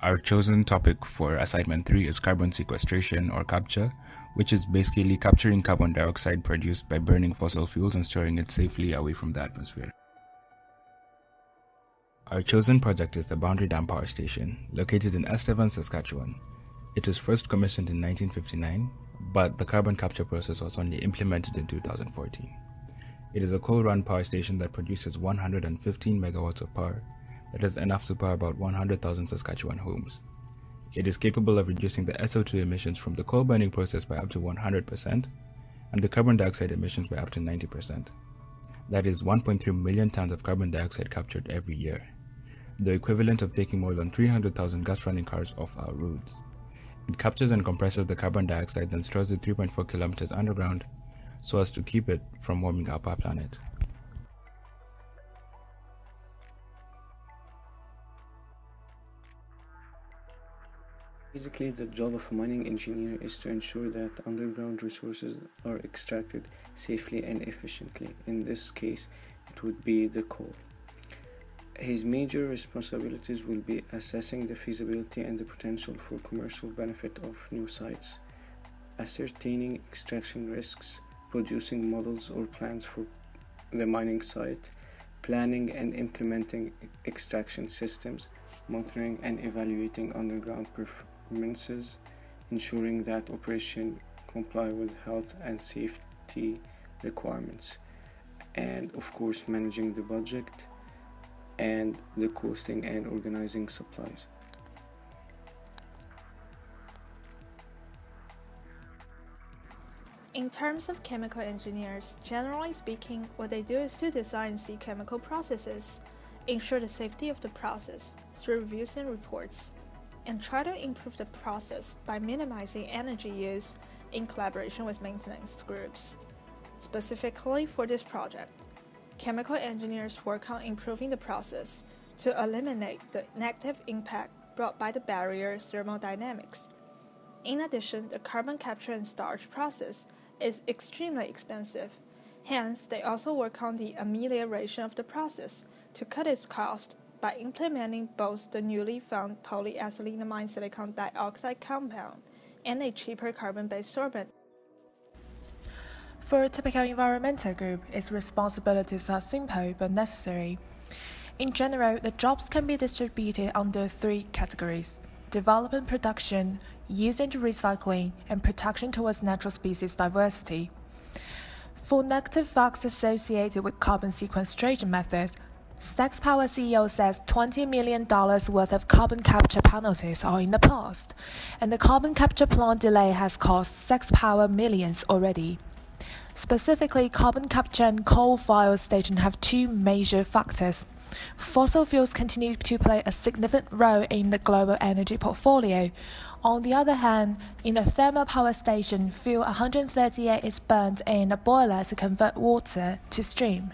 Our chosen topic for assignment 3 is carbon sequestration or capture, which is basically capturing carbon dioxide produced by burning fossil fuels and storing it safely away from the atmosphere. Our chosen project is the Boundary Dam Power Station, located in Estevan, Saskatchewan. It was first commissioned in 1959, but the carbon capture process was only implemented in 2014. It is a coal-run power station that produces 115 megawatts of power, that is enough to power about 100,000 Saskatchewan homes. It is capable of reducing the SO2 emissions from the coal burning process by up to 100% and the carbon dioxide emissions by up to 90%. That is 1.3 million tons of carbon dioxide captured every year, the equivalent of taking more than 300,000 gas-running cars off our roads. It captures and compresses the carbon dioxide, then stores it 3.4 kilometers underground so as to keep it from warming up our planet. Basically, the job of a mining engineer is to ensure that underground resources are extracted safely and efficiently. In this case, it would be the coal. His major responsibilities will be assessing the feasibility and the potential for commercial benefit of new sites, ascertaining extraction risks, producing models or plans for the mining site, planning and implementing extraction systems, monitoring and evaluating underground performances, ensuring that operations comply with health and safety requirements, and of course managing the budget and the costing and organizing supplies. In terms of chemical engineers, generally speaking, what they do is to design and see chemical processes, ensure the safety of the process through reviews and reports, and try to improve the process by minimizing energy use in collaboration with maintenance groups. Specifically for this project, chemical engineers work on improving the process to eliminate the negative impact brought by the barrier thermodynamics. In addition, the carbon capture and storage process is extremely expensive. Hence, they also work on the amelioration of the process to cut its cost by implementing both the newly found polyacetylamine silicon dioxide compound and a cheaper carbon-based sorbent. For a typical environmental group, its responsibilities are simple but necessary. In general, the jobs can be distributed under 3 categories: development, production, use and recycling, and protection towards natural species diversity. For negative facts associated with carbon sequestration methods, Sex Power CEO says $20 million worth of carbon capture penalties are in the past, and the carbon capture plant delay has cost Sex Power millions already. Specifically, carbon capture and coal-fired stations have 2 major factors. Fossil fuels continue to play a significant role in the global energy portfolio. On the other hand, in a thermal power station, fuel 138 is burned in a boiler to convert water to steam.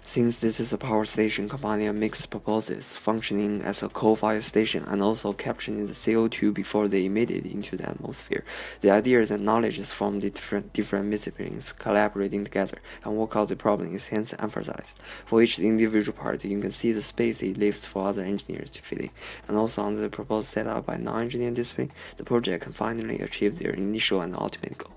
Since this is a power station combining a mixed purposes, functioning as a coal-fired station and also capturing the CO2 before they emit it into the atmosphere, the idea that knowledge is from the different disciplines collaborating together and work out the problem is hence emphasized. For each individual part, you can see the space it leaves for other engineers to fill in, and also under the proposed setup by non-engineering discipline, the project can finally achieve their initial and ultimate goal.